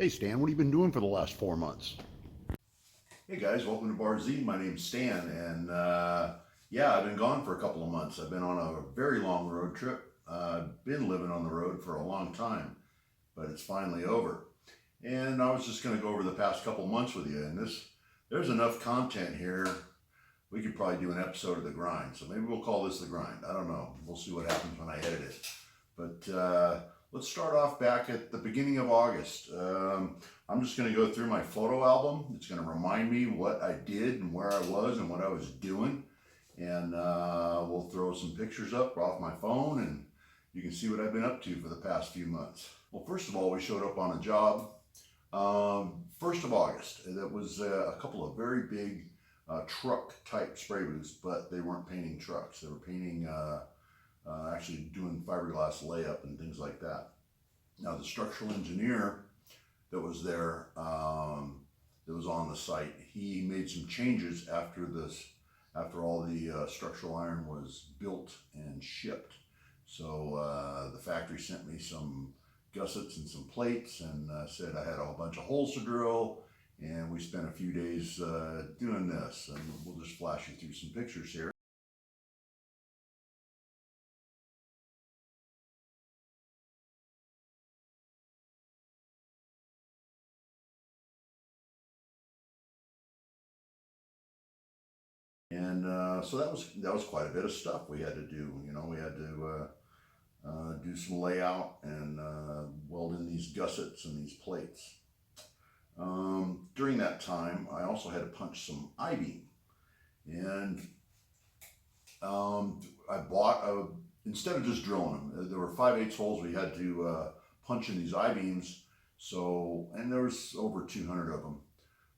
Hey Stan, what have you been doing for the last 4 months? Hey guys, welcome to Bar Z. My name's Stan, and yeah, I've been gone for a couple of months. I've been on a very long road trip. I've been living on the road for a long time, but it's finally over. And I was just going to go over the past couple of months with you. And there's enough content here. We could probably do an episode of The Grind. So maybe we'll call this The Grind. I don't know. We'll see what happens when I edit it. But let's start off back at the beginning of August. I'm just going to go through my photo album. It's going to remind me what I did and where I was and what I was doing. And we'll throw some pictures up off my phone and you can see what I've been up to for the past few months. Well, first of all, we showed up on a job 1st of August. That was a couple of very big truck type spray booths, but they weren't painting trucks. They were painting, actually doing fiberglass layup and things like that. Now, the structural engineer that was there, that was on the site, he made some changes after all the structural iron was built and shipped. So the factory sent me some gussets and some plates and said I had a bunch of holes to drill, and we spent a few days doing this, and we'll just flash you through some pictures here. And so that was quite a bit of stuff we had to do. You know, we had to do some layout and weld in these gussets and these plates. During that time, I also had to punch some I-beam, and I bought instead of just drilling them, there were 5/8 holes we had to punch in these I-beams. So, and there was over 200 of them.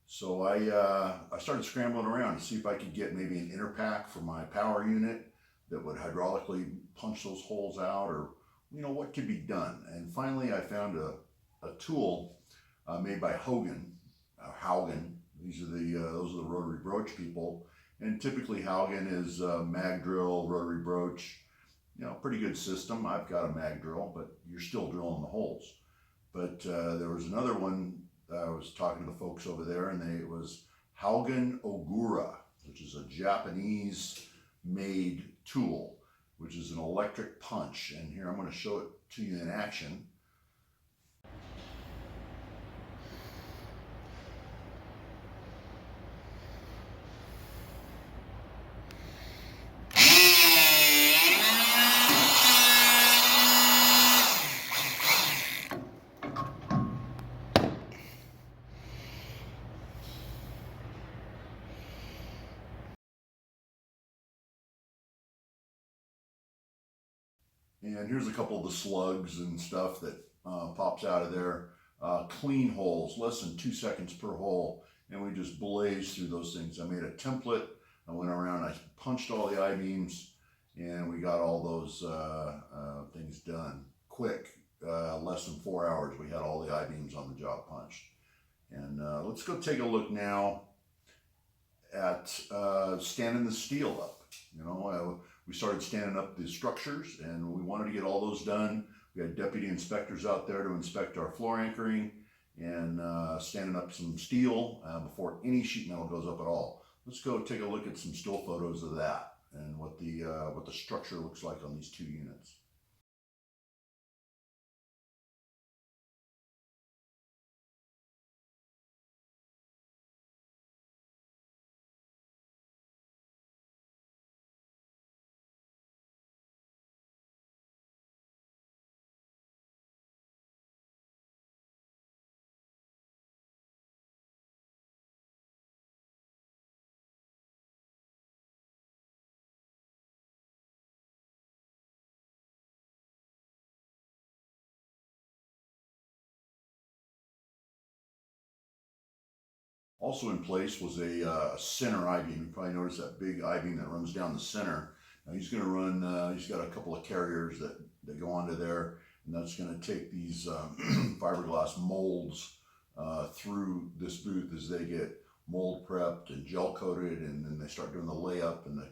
So I started scrambling around to see if I could get maybe an inner pack for my power unit that would hydraulically punch those holes out, or you know what could be done. And finally, I found a tool made by Hogan, Haugen. These are those are the rotary broach people, and typically Haugen is mag drill, rotary broach. You know, pretty good system. I've got a mag drill, but you're still drilling the holes. But there was another one. I was talking to the folks over there, and it was Haugen Ogura, which is a Japanese-made tool, which is an electric punch. And here I'm going to show it to you in action. And here's a couple of the slugs and stuff that pops out of there. Clean holes, less than 2 seconds per hole. And we just blazed through those things. I made a template. I went around, I punched all the I-beams, and we got all those things done quick. Less than 4 hours, we had all the I-beams on the job punched. And let's go take a look now at standing the steel up. You know, we started standing up the structures, and we wanted to get all those done. We had deputy inspectors out there to inspect our floor anchoring and standing up some steel before any sheet metal goes up at all. Let's go take a look at some still photos of that and what the structure looks like on these two units. Also in place was a center I-beam. You probably noticed that big I-beam that runs down the center. Now he's going to run, he's got a couple of carriers that go onto there, and that's going to take these fiberglass molds through this booth as they get mold prepped and gel coated, and then they start doing the layup and the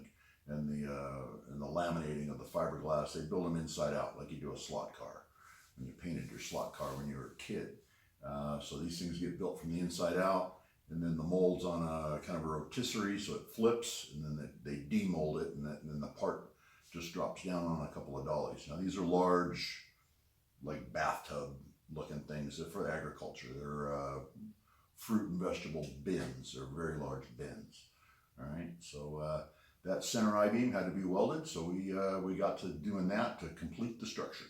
laminating of the fiberglass. They build them inside out like you do a slot car when you painted your slot car when you were a kid. So these things get built from the inside out, and then the mold's on a kind of a rotisserie, so it flips, and then they demold it, and then the part just drops down on a couple of dollies. Now these are large, like bathtub looking things. They're for agriculture. They're fruit and vegetable bins. They're very large bins. All right, so that center I-beam had to be welded, so we got to doing that to complete the structure.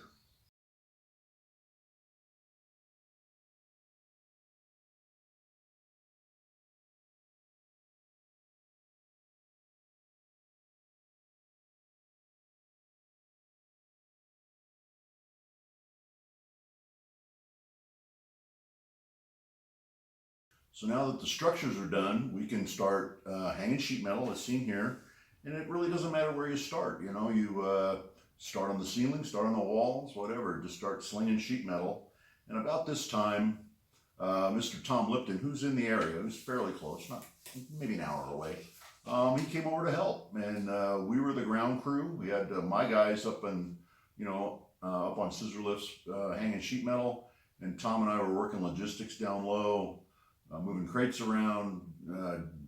So now that the structures are done, we can start hanging sheet metal as seen here. And it really doesn't matter where you start. You know, you start on the ceiling, start on the walls, whatever. Just start slinging sheet metal. And about this time, Mr. Tom Lipton, who's in the area, who's fairly close, not maybe an hour away, he came over to help. And we were the ground crew. We had my guys up and, up on scissor lifts hanging sheet metal. And Tom and I were working logistics down low. Moving crates around,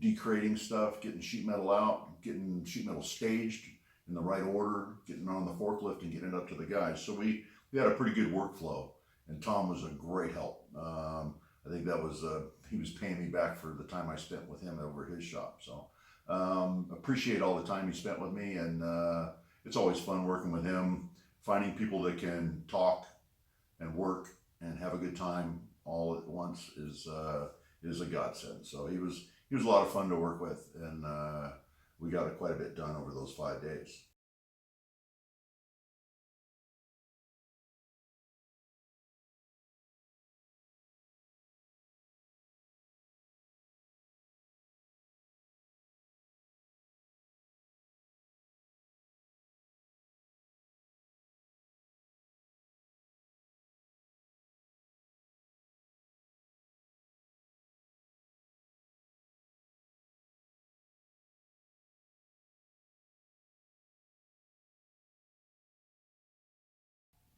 decrating stuff, getting sheet metal out, getting sheet metal staged in the right order, getting on the forklift and getting it up to the guys. So we had a pretty good workflow, and Tom was a great help. I think that was, he was paying me back for the time I spent with him over at his shop. So appreciate all the time he spent with me, and it's always fun working with him, finding people that can talk and work and have a good time all at once is a godsend. So he was a lot of fun to work with, and we got quite a bit done over those 5 days.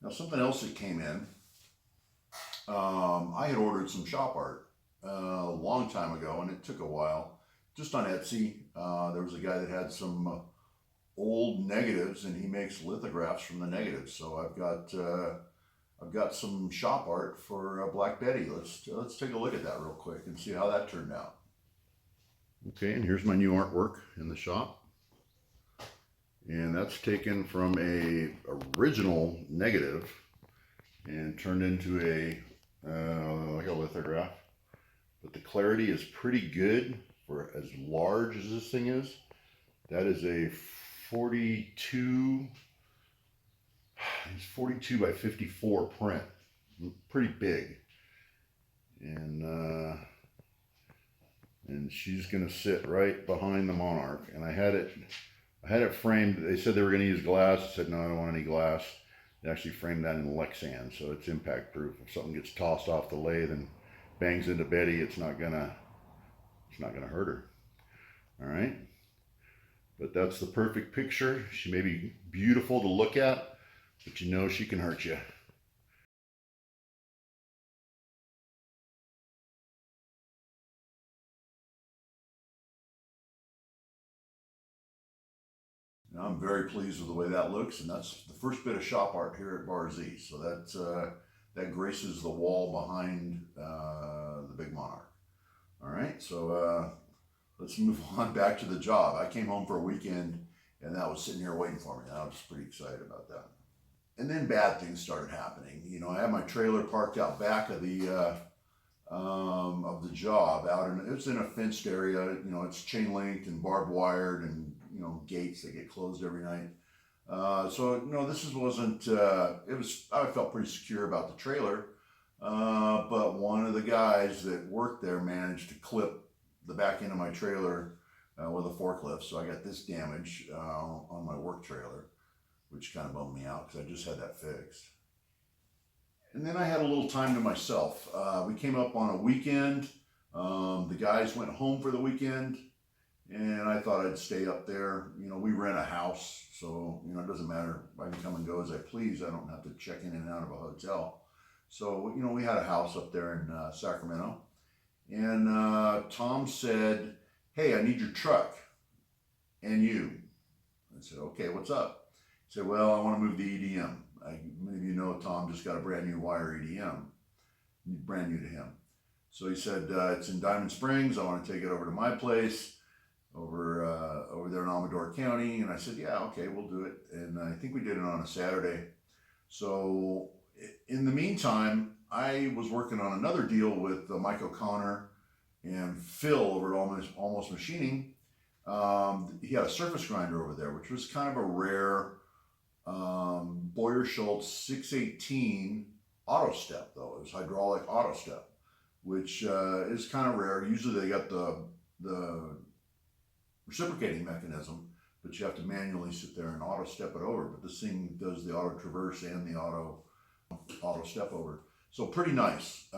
Now something else that came in, I had ordered some shop art a long time ago, and it took a while, just on Etsy. There was a guy that had some old negatives, and he makes lithographs from the negatives. So I've got some shop art for Black Betty. Let's take a look at that real quick and see how that turned out. Okay, and here's my new artwork in the shop. And that's taken from a original negative and turned into like a lithograph. But the clarity is pretty good for as large as this thing is. That is a 42 by 54 print. Pretty big. And she's gonna sit right behind the Monarch. And I had it framed. They said they were going to use glass. I said, no, I don't want any glass. They actually framed that in Lexan, so it's impact proof. If something gets tossed off the lathe and bangs into Betty, it's not gonna hurt her. All right. But that's the perfect picture. She may be beautiful to look at, but you know she can hurt you. Now, I'm very pleased with the way that looks, and that's the first bit of shop art here at Bar Z. So that graces the wall behind the big Monarch. All right, so let's move on back to the job. I came home for a weekend, and that was sitting here waiting for me. I was pretty excited about that. And then bad things started happening. You know, I had my trailer parked out back of the job it's in a fenced area. You know, it's chain linked and barbed wired, and gates that get closed every night. So this wasn't. I felt pretty secure about the trailer, but one of the guys that worked there managed to clip the back end of my trailer with a forklift. So I got this damage on my work trailer, which kind of bummed me out because I just had that fixed. And then I had a little time to myself. We came up on a weekend. The guys went home for the weekend, and I thought I'd stay up there. We rent a house, so it doesn't matter. I can come and go as I please. I don't have to check in and out of a hotel. So, we had a house up there in Sacramento. And Tom said, "Hey, I need your truck and you." I said, "Okay, what's up?" He said, "Well, I want to move the EDM. Many of you know Tom just got a brand new wire EDM, brand new to him. So he said, "It's in Diamond Springs. I want to take it over to my place over there in Amador County." And I said, "Yeah, okay, we'll do it." And I think we did it on a Saturday. So in the meantime, I was working on another deal with Mike O'Connor and Phil over at Almost Machining. He had a surface grinder over there, which was kind of a rare Boyer Schultz 618 auto step, though. It was hydraulic auto step, which is kind of rare. Usually they got the reciprocating mechanism, but you have to manually sit there and auto step it over. But this thing does the auto traverse and the auto step over. So pretty nice.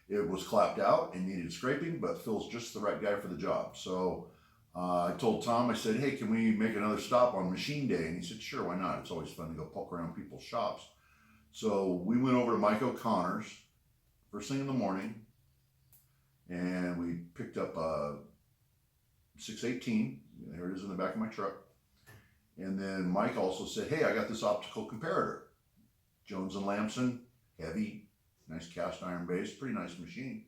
It was clapped out and needed scraping, but Phil's just the right guy for the job. So I told Tom, I said, "Hey, can we make another stop on machine day?" And he said, "Sure, why not? It's always fun to go poke around people's shops." So we went over to Mike O'Connor's first thing in the morning, and we picked up a 618. There it is in the back of my truck. And then Mike also said, "Hey, I got this optical comparator. Jones and Lamson, heavy, nice cast iron base, pretty nice machine."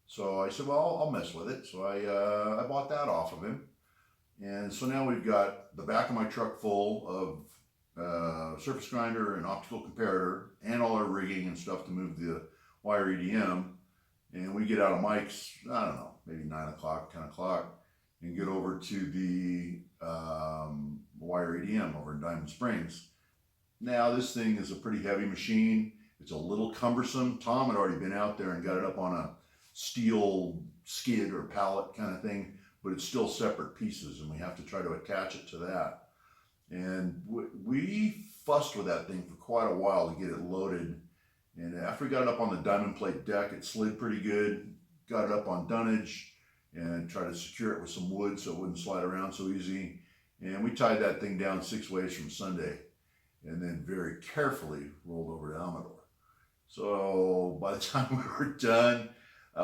So I said, "Well, I'll mess with it." So I bought that off of him. And so now we've got the back of my truck full of surface grinder and optical comparator and all our rigging and stuff to move the wire EDM. And we get out of Mike's, I don't know, maybe 9 o'clock, 10 o'clock, and get over to the wire EDM over in Diamond Springs. Now, this thing is a pretty heavy machine. It's a little cumbersome. Tom had already been out there and got it up on a steel skid or pallet kind of thing, but it's still separate pieces, and we have to try to attach it to that. And we fussed with that thing for quite a while to get it loaded. And after we got it up on the diamond plate deck, it slid pretty good. Got it up on dunnage and tried to secure it with some wood so it wouldn't slide around so easy. And we tied that thing down 6 ways from Sunday, and then very carefully rolled over to Amador. So by the time we were done,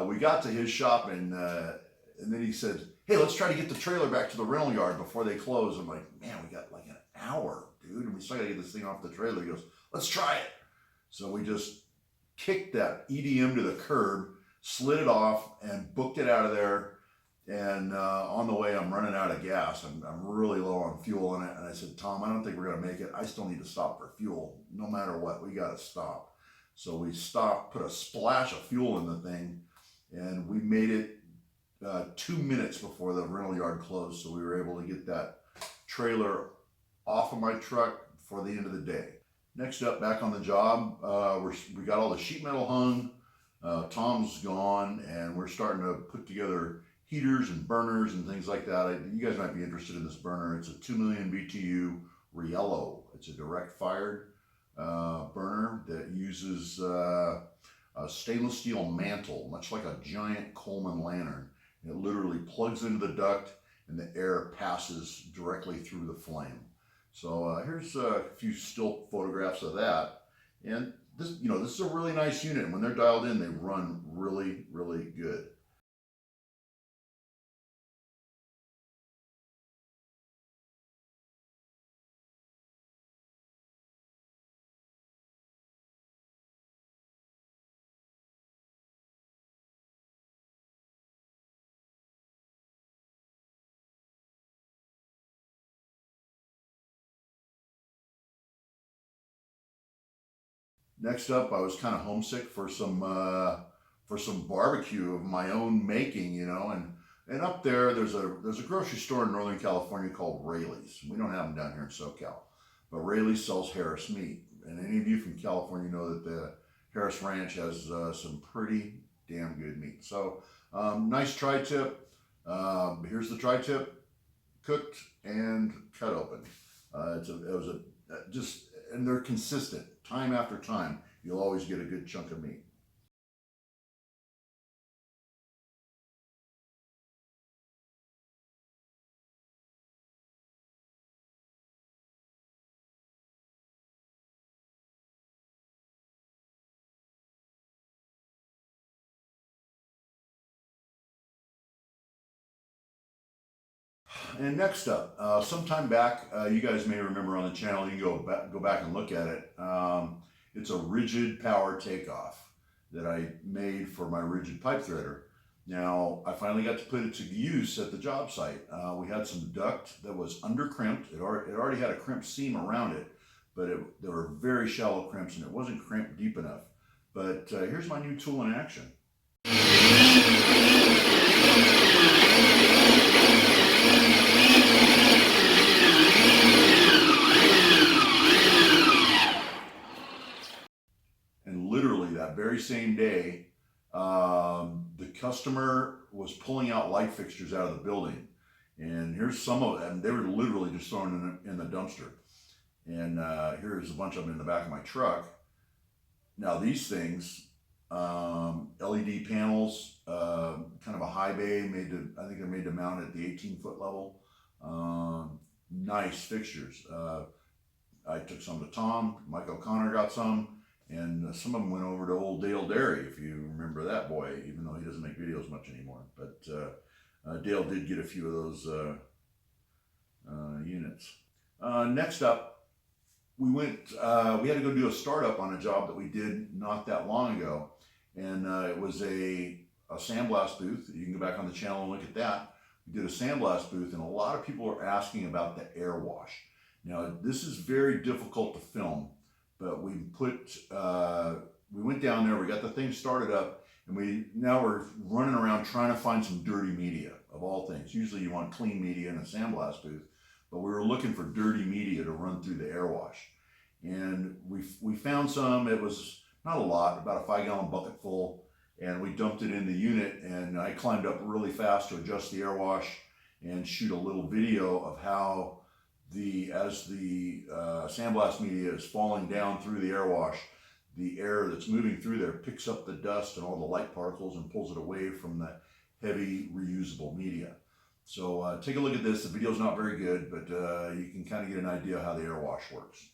we got to his shop, and then he said, "Hey, let's try to get the trailer back to the rental yard before they close." I'm like, "Man, we got like an hour, dude, and we still gotta get this thing off the trailer." He goes, "Let's try it." So we just kicked that EDM to the curb, slid it off, and booked it out of there. And on the way, I'm running out of gas. I'm really low on fuel in it. And I said, "Tom, I don't think we're going to make it. I still need to stop for fuel. No matter what, we got to stop." So we stopped, put a splash of fuel in the thing, and we made it 2 minutes before the rental yard closed. So we were able to get that trailer off of my truck before the end of the day. Next up, back on the job, we got all the sheet metal hung. Tom's gone, and we're starting to put together heaters and burners and things like that. You guys might be interested in this burner. It's a 2 million BTU Riello. It's a direct fired burner that uses a stainless steel mantle, much like a giant Coleman lantern. It literally plugs into the duct, and the air passes directly through the flame. So here's a few still photographs of that. And this is a really nice unit. And when they're dialed in, they run really, really good. Next up, I was kind of homesick for some barbecue of my own making, and up there there's a grocery store in Northern California called Raley's. We don't have them down here in SoCal, but Raley's sells Harris meat, and any of you from California know that the Harris Ranch has some pretty damn good meat. So nice tri-tip. Here's the tri-tip, cooked and cut open. And they're consistent time after time. You'll always get a good chunk of meat. And next up, sometime back, you guys may remember on the channel, you can go back and look at it. It's a rigid power takeoff that I made for my rigid pipe threader. Now, I finally got to put it to use at the job site. We had some duct that was under crimped. It already had a crimped seam around it, but there were very shallow crimps and it wasn't crimped deep enough. But here's my new tool in action. And literally that very same day, the customer was pulling out light fixtures out of the building. And here's some of them. They were literally just thrown in the dumpster. And here's a bunch of them in the back of my truck. Now these things, LED panels, kind of a high bay, I think they're made to mount at the 18-foot level. Nice fixtures. I took some to Tom, Mike O'Connor got some, and some of them went over to old Dale Derry, if you remember that boy, even though he doesn't make videos much anymore. But Dale did get a few of those units. Next up, we had to go do a startup on a job that we did not that long ago. And it was a sandblast booth. You can go back on the channel and look at that. We did a sandblast booth, and a lot of people are asking about the air wash. Now, this is very difficult to film, but we went down there, we got the thing started up, and now we're running around trying to find some dirty media, of all things. Usually you want clean media in a sandblast booth, but we were looking for dirty media to run through the air wash. And we found some. It was not a lot, about a 5-gallon bucket full, and we dumped it in the unit, and I climbed up really fast to adjust the air wash and shoot a little video of how as the sandblast media is falling down through the air wash, the air that's moving through there picks up the dust and all the light particles and pulls it away from the heavy reusable media. So take a look at this. The video's not very good, but you can kind of get an idea how the air wash works.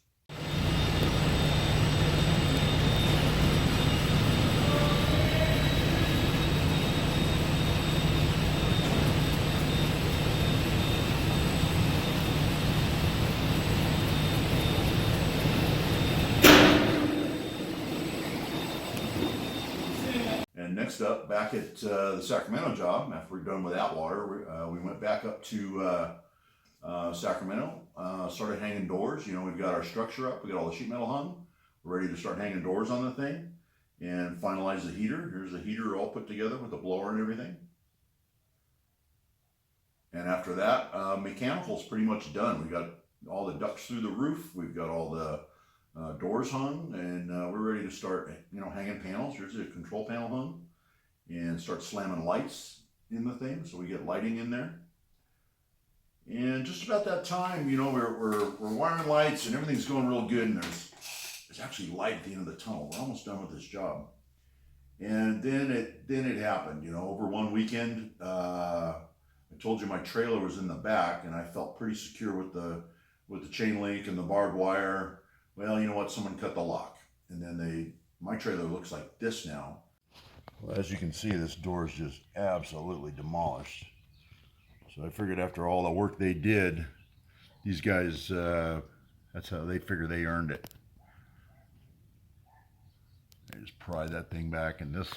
And next up, back at the Sacramento job, after we're done with Atwater, we went back up to Sacramento, started hanging doors. You know, we've got our structure up, we got all the sheet metal hung, we're ready to start hanging doors on the thing and finalize the heater. Here's the heater all put together with the blower and everything. And after that, mechanical's pretty much done. We got all the ducts through the roof, we've got all the doors hung, and we're ready to start, hanging panels. Here's the control panel hung, and start slamming lights in the thing so we get lighting in there. And just about that time, we're wiring lights and everything's going real good, and there's actually light at the end of the tunnel. We're almost done with this job. And then it happened. Over one weekend, I told you my trailer was in the back, and I felt pretty secure with the chain link and the barbed wire. Well, you know what? Someone cut the lock, and then my trailer looks like this now. Well, as you can see, this door is just absolutely demolished. So I figured after all the work they did, these guys, that's how they figure they earned it. They just pry that thing back, and this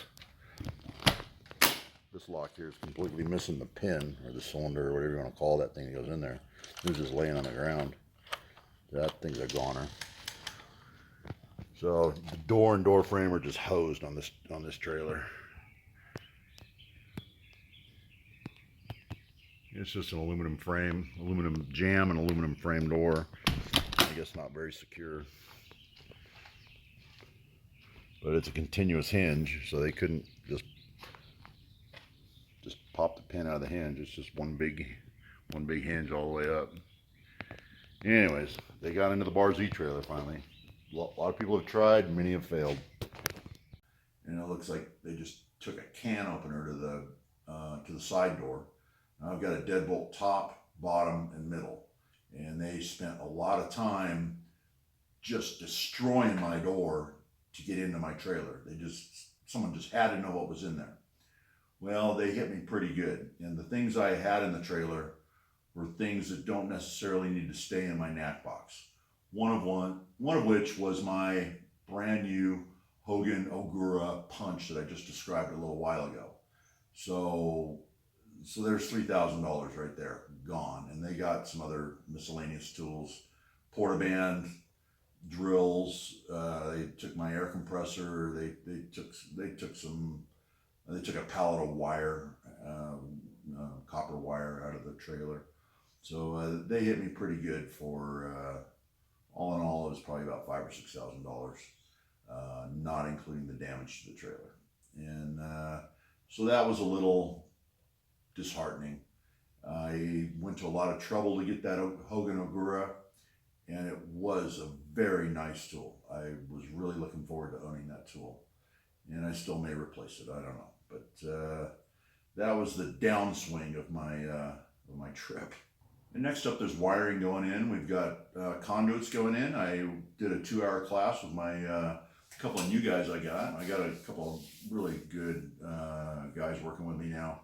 lock here is completely missing the pin, or the cylinder, or whatever you want to call that thing that goes in there. It was just laying on the ground. That thing's a goner. So the door and door frame are just hosed on this trailer. It's just an aluminum frame, aluminum jamb and aluminum frame door. I guess not very secure. But it's a continuous hinge, so they couldn't just pop the pin out of the hinge. It's just one big hinge all the way up. Anyways, they got into the Bar Z trailer finally. A lot of people have tried, many have failed. And it looks like they just took a can opener to the side door. Now I've got a deadbolt top, bottom, and middle. And they spent a lot of time just destroying my door to get into my trailer. Someone just had to know what was in there. Well, they hit me pretty good. And the things I had in the trailer were things that don't necessarily need to stay in my knack box. One of which was my brand new Hogan Ogura punch that I just described a little while ago. So there's $3,000 right there, gone. And they got some other miscellaneous tools, portaband, drills. They took my air compressor. They took a pallet of wire, copper wire out of the trailer. So they hit me pretty good for all in all. It was probably about $5,000 or $6,000, not including the damage to the trailer. And so that was a little disheartening. I went to a lot of trouble to get that Hogan Ogura, and it was a very nice tool. I was really looking forward to owning that tool, and I still may replace it. I don't know, but that was the downswing of my trip. And next up, there's wiring going in. We've got conduits going in. I did a 2-hour class with my couple of new guys I got. I got a couple of really good guys working with me now.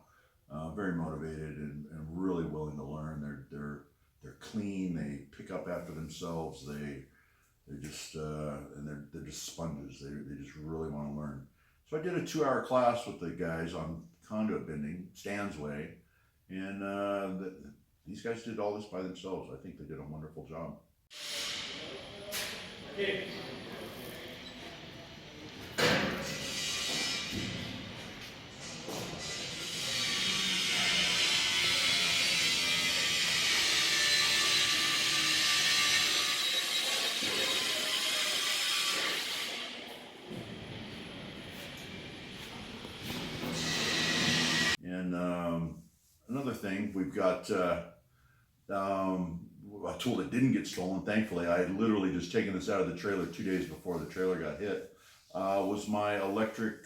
Very motivated and really willing to learn. They're clean. They pick up after themselves. They're just sponges. They just really want to learn. So I did a 2-hour class with the guys on conduit bending, Stan's way, and these guys did all this by themselves. I think they did a wonderful job. Okay. And another thing, we've got a tool that didn't get stolen, thankfully. I had literally just taken this out of the trailer 2 days before the trailer got hit, was my electric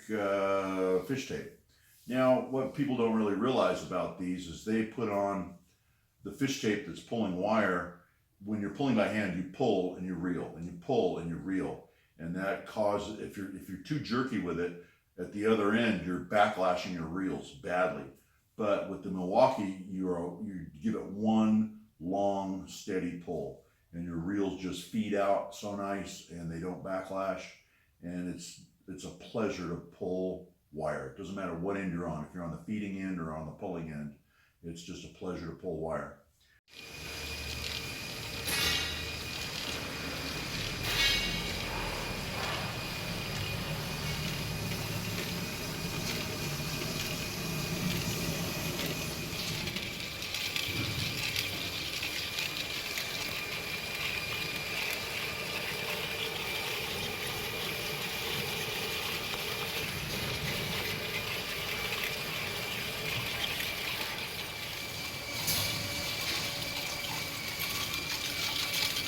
fish tape. Now, what people don't really realize about these is they put on the fish tape that's pulling wire. When you're pulling by hand, you pull and you reel, and you pull and you reel. And that causes, if you're too jerky with it, at the other end, you're backlashing your reels badly. But with the Milwaukee, you give it one long, steady pull, and your reels just feed out so nice, and they don't backlash. And it's a pleasure to pull wire. It doesn't matter what end you're on. If you're on the feeding end or on the pulling end, it's just a pleasure to pull wire.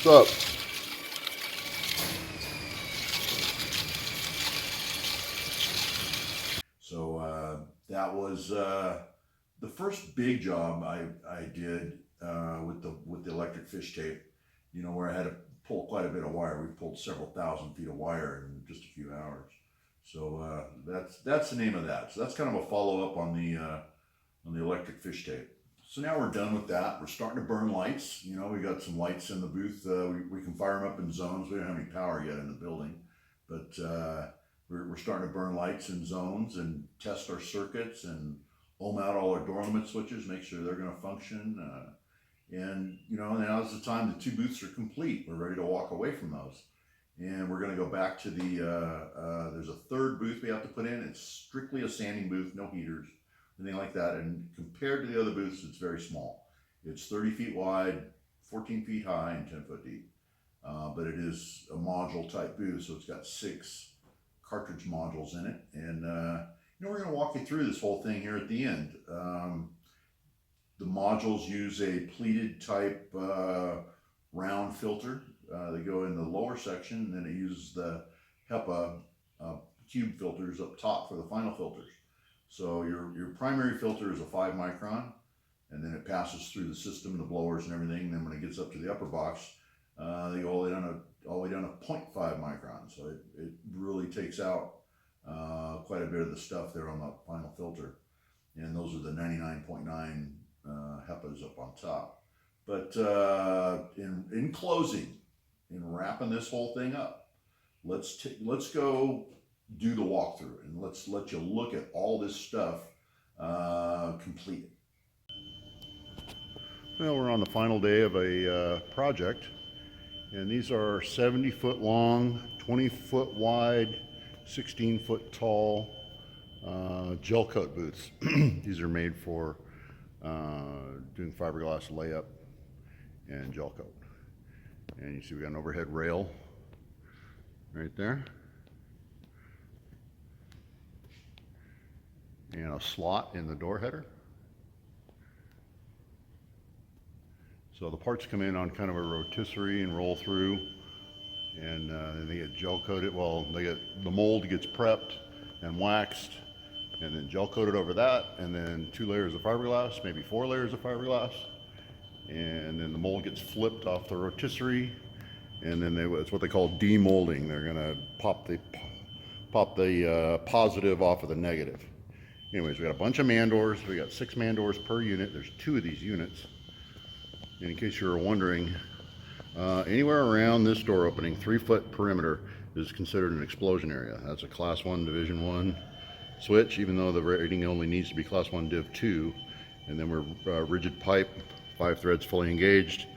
What's up? So that was the first big job I did with the electric fish tape. You know, where I had to pull quite a bit of wire. We pulled several thousand feet of wire in just a few hours. So that's the name of that. So that's kind of a follow up on the electric fish tape. So now we're done with that. We're starting to burn lights. You know, we got some lights in the booth. We can fire them up in zones. We don't have any power yet in the building, but we're starting to burn lights in zones and test our circuits and ohm out all our door limit switches, make sure they're going to function. And you know, now's the time. The 2 booths are complete. We're ready to walk away from those, and we're going to go back to the. There's a 3rd booth we have to put in. It's strictly a sanding booth, no heaters, anything like that. And compared to the other booths, it's very small. It's 30 feet wide, 14 feet high, and 10 foot deep. But it is a module type booth, so it's got 6 cartridge modules in it. And you know, we're going to walk you through this whole thing here at the end. The modules use a pleated type round filter. They go in the lower section, and then it uses the HEPA cube filters up top for the final filters. So your primary filter is a 5 micron, and then it passes through the system, the blowers and everything. And then when it gets up to the upper box, they go all the way down to 0.5 micron. So it really takes out quite a bit of the stuff there on the final filter. And those are the 99.9 HEPAs up on top. But in closing, in wrapping this whole thing up, let's go do the walkthrough and let's let you look at all this stuff completed. Well, we're on the final day of a project, and these are 70-foot long, 20-foot wide, 16-foot tall gel coat booths. These are made for doing fiberglass layup and gel coat. And you see we got an overhead rail right there, and a slot in the door header. So the parts come in on kind of a rotisserie and roll through, and then they get gel coated. Well, the mold gets prepped and waxed, and then gel coated over that, and then 2 layers of fiberglass, maybe 4 layers of fiberglass, and then the mold gets flipped off the rotisserie, and then it's what they call demolding. They're gonna pop the positive off of the negative. Anyways, we got a bunch of man doors. We got 6 man doors per unit. There's 2 of these units. And in case you were wondering, anywhere around this door opening, 3-foot perimeter is considered an explosion area. That's a Class 1 Division 1 switch, even though the rating only needs to be Class 1 Div 2. And then we're rigid pipe, 5 threads fully engaged,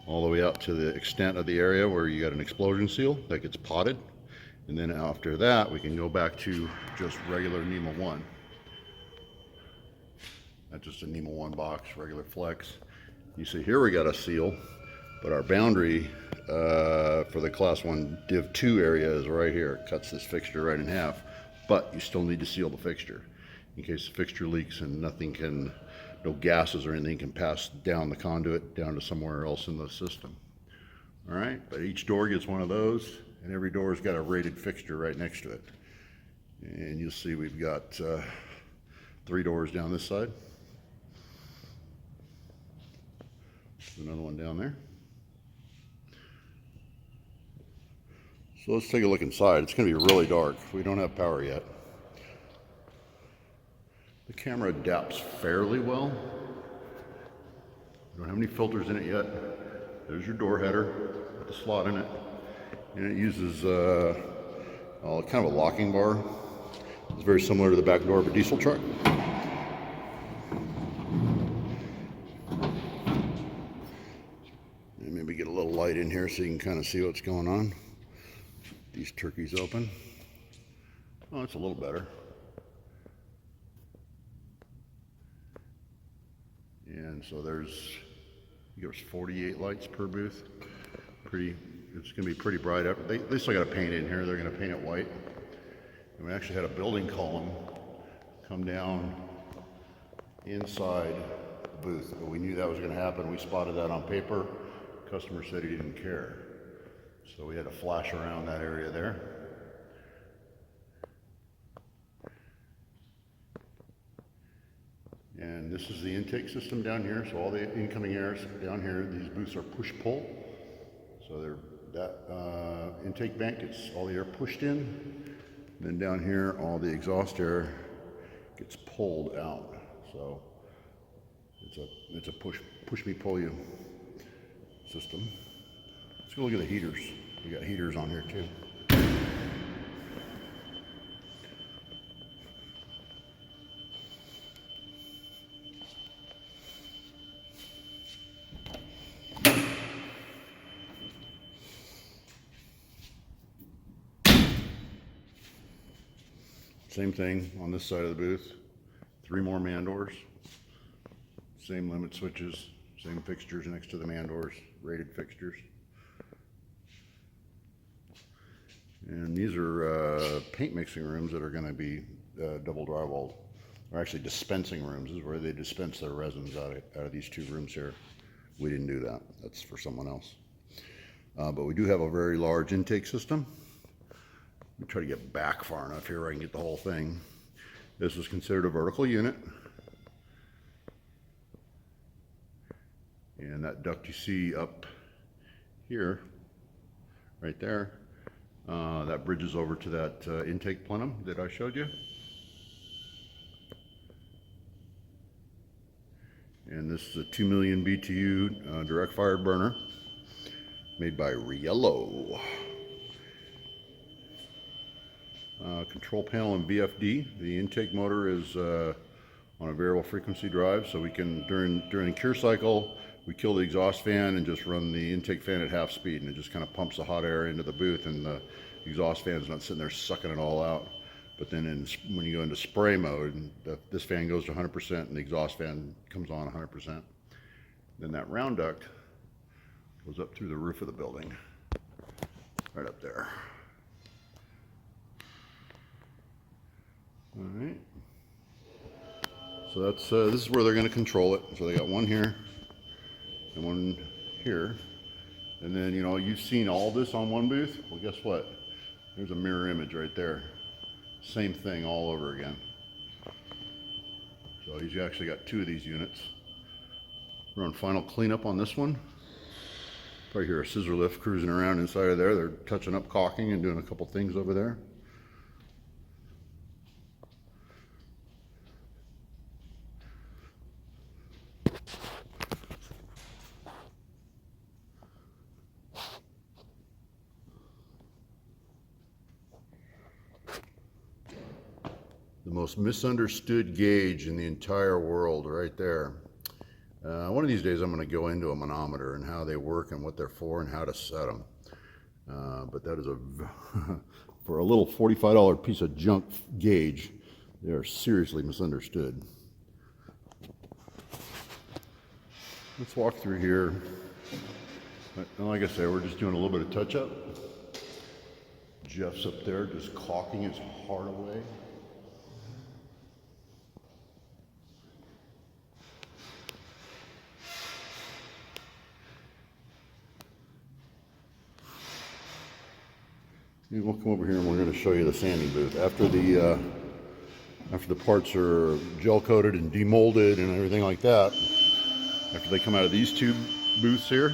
all the way out to the extent of the area where you got an explosion seal that gets potted. And then after that, we can go back to just regular NEMA 1. That's just a NEMA 1 box, regular flex. You see here we got a seal, but our boundary for the Class 1 Div 2 area is right here. It cuts this fixture right in half, but you still need to seal the fixture in case the fixture leaks and no gases or anything can pass down the conduit down to somewhere else in the system. All right, but each door gets one of those, and every door's got a rated fixture right next to it. And you'll see we've got 3 doors down this side. Another one down there. So let's take a look inside. It's going to be really dark. We don't have power yet. The camera adapts fairly well. We don't have any filters in it yet. There's your door header with the slot in it. And it uses kind of a locking bar. It's very similar to the back door of a diesel truck. Maybe get a little light in here so you can kind of see what's going on. These turkeys open. Oh, it's a little better. And so there's 48 lights per booth. It's gonna be pretty bright. They still got to paint it in here. They're gonna paint it white. And we actually had a building column come down inside the booth, but we knew that was gonna happen. We spotted that on paper. Customer said he didn't care, so we had to flash around that area there. And this is the intake system down here, so all the incoming air is down here. These booths are push-pull, so that intake bank gets all the air pushed in. Then down here, all the exhaust air gets pulled out. So it's a push me, pull you system. Let's go look at the heaters. We got heaters on here too. Same thing on this side of the booth. 3 more man doors. Same limit switches, same fixtures next to the man doors, rated fixtures. And these are paint mixing rooms that are going to be double drywalled. They're actually dispensing rooms. This is where they dispense their resins out of these 2 rooms here. We didn't do that. That's for someone else. But we do have a very large intake system. Let me try to get back far enough here where I can get the whole thing. This is considered a vertical unit. And that duct you see up here, right there, that bridges over to that intake plenum that I showed you. And this is a 2 million BTU direct fired burner made by Riello. Control panel and VFD. The intake motor is on a variable frequency drive, so we can, during the cure cycle, we kill the exhaust fan and just run the intake fan at half speed, and it just kind of pumps the hot air into the booth, and the exhaust fan's not sitting there sucking it all out. But then when you go into spray mode, this fan goes to 100% and the exhaust fan comes on 100%. Then that round duct goes up through the roof of the building, right up there. All right. So that's this is where they're going to control it. So they got one here and one here, and then you've seen all this on one booth. Well, guess what? There's a mirror image right there. Same thing all over again. So he's actually got two of these units. We're on final cleanup on this one. Probably hear a scissor lift cruising around inside of there. They're touching up caulking and doing a couple things over there. The most misunderstood gauge in the entire world, right there. One of these days I'm going to go into a manometer and how they work and what they're for and how to set them. But that is for a little $45 piece of junk gauge, they are seriously misunderstood. Let's walk through here. Like I said, we're just doing a little bit of touch up. Jeff's up there just caulking his heart away. We'll come over here and we're going to show you the sanding booth. After the parts are gel coated and demolded and everything like that, after they come out of these two booths here,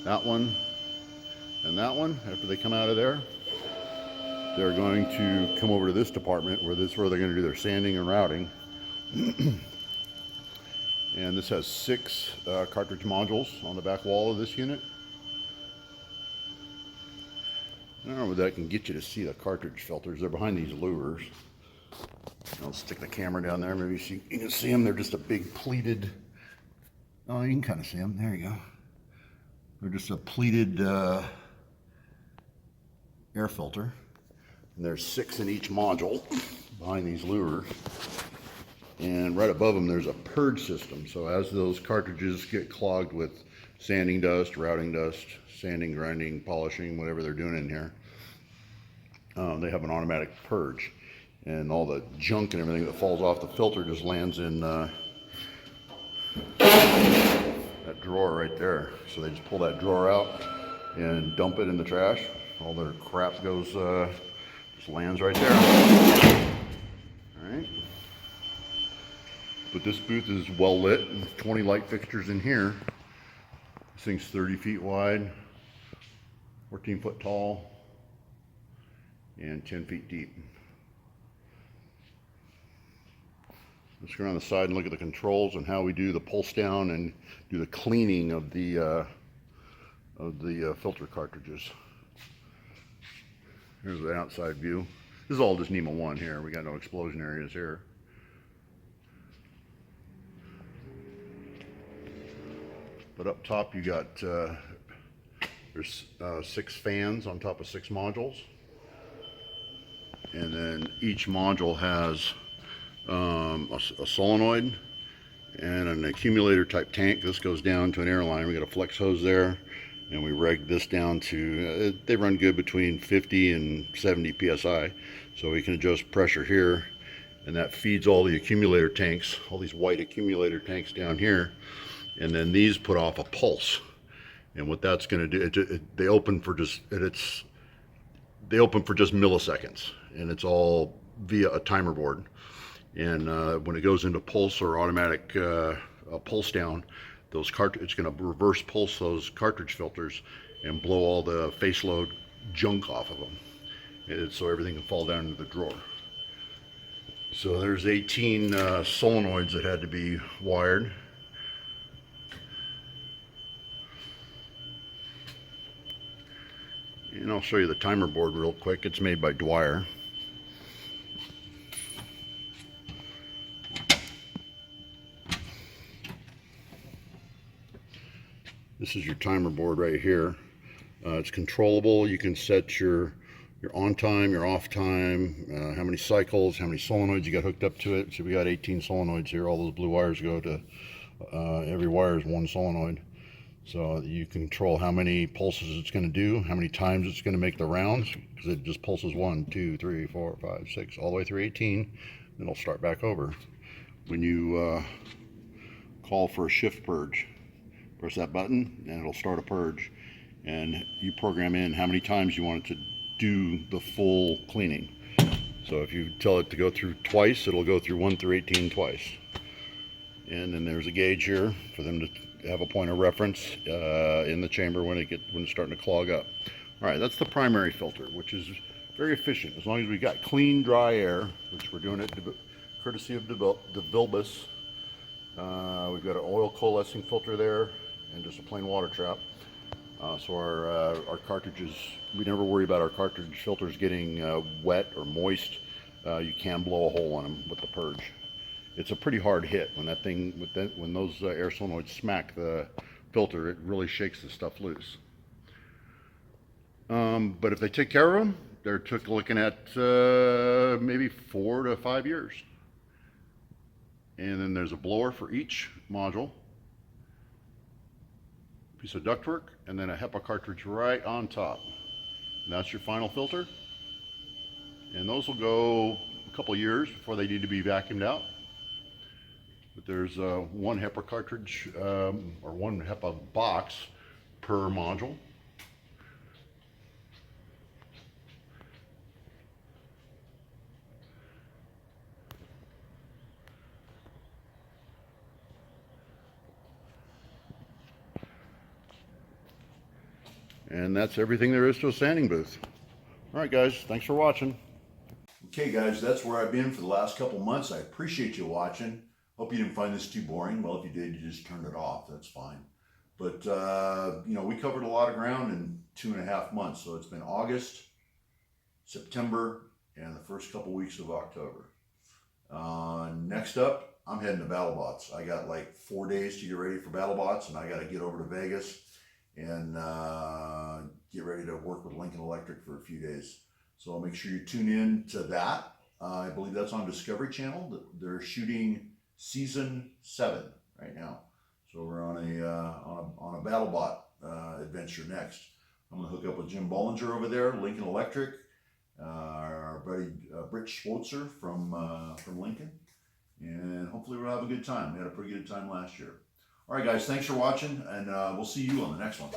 that one and that one, after they come out of there, they're going to come over to this department where they're going to do their sanding and routing. And this has 6 cartridge modules on the back wall of this unit. I don't know whether that can get you to see the cartridge filters. They're behind these louvers. I'll stick the camera down there. Maybe you can see them. They're just a big pleated. Oh, you can kind of see them. There you go. They're just a pleated air filter. And there's 6 in each module behind these louvers. And right above them, there's a purge system. So as those cartridges get clogged with sanding dust, routing dust, sanding, grinding, polishing, whatever they're doing in here, they have an automatic purge, and all the junk and everything that falls off the filter just lands in that drawer right there. So they just pull that drawer out and dump it in the trash. All their crap goes, just lands right there. All right. But this booth is well lit. There's 20 light fixtures in here. This thing's 30 feet wide, 14 foot tall, and 10 feet deep. Let's go around the side and look at the controls and how we do the pulse down and do the cleaning of the filter cartridges. Here's the outside view. This is all just NEMA 1 here. We got no explosion areas here. But up top you got, there's 6 fans on top of 6 modules. And then each module has a solenoid and an accumulator type tank. This goes down to an airline. We got a flex hose there, and we reg this down to, they run good between 50 and 70 PSI. So we can adjust pressure here, and that feeds all the accumulator tanks, all these white accumulator tanks down here. And then these put off a pulse, and what that's going to do, they open for just milliseconds, and it's all via a timer board. And when it goes into pulse or automatic pulse down, those it's going to reverse pulse those cartridge filters and blow all the face load junk off of them, so everything can fall down into the drawer. So there's 18 solenoids that had to be wired. And I'll show you the timer board real quick. It's made by Dwyer. This is your timer board right here. It's controllable. You can set your on time, your off time, how many cycles, how many solenoids you got hooked up to it. So we got 18 solenoids here. All those blue wires go to, every wire is one solenoid. So you control how many pulses it's going to do, how many times it's going to make the rounds, because it just pulses 1, 2, 3, 4, 5, 6, all the way through 18. Then it'll start back over. When you call for a shift purge, press that button and it'll start a purge. And you program in how many times you want it to do the full cleaning. So if you tell it to go through twice, it'll go through 1 through 18 twice. And then there's a gauge here for them to have a point of reference in the chamber when it's starting to clog up. All right, that's the primary filter, which is very efficient. As long as we got clean, dry air, which we're doing it courtesy of DeVilbiss. We've got an oil coalescing filter there and just a plain water trap. So our cartridges, we never worry about our cartridge filters getting wet or moist. You can blow a hole on them with the purge. It's a pretty hard hit when when those air solenoids smack the filter. It really shakes the stuff loose. But if they take care of them, they're looking at maybe 4 to 5 years. And then there's a blower for each module, piece of ductwork, and then a HEPA cartridge right on top. And that's your final filter. And those will go a couple years before they need to be vacuumed out. But there's one HEPA cartridge or one HEPA box per module. And that's everything there is to a sanding booth. All right, guys, thanks for watching. Okay, guys, that's where I've been for the last couple months. I appreciate you watching. Hope you didn't find this too boring. Well, if you did, you just turned it off. That's fine. But, you know, we covered a lot of ground in 2.5 months. So it's been August, September, and the first couple weeks of October. Next up, I'm heading to BattleBots. I got like 4 days to get ready for BattleBots, and I got to get over to Vegas and get ready to work with Lincoln Electric for a few days. So make sure you tune in to that. I believe that's on Discovery Channel. They're shooting season 7 right now. So we're on a BattleBot adventure next. I'm gonna hook up with Jim Bollinger over there, Lincoln Electric, our buddy Britt Schwotzer from Lincoln, and hopefully we'll have a good time. We had a pretty good time last year. All right, guys, thanks for watching, and we'll see you on the next one.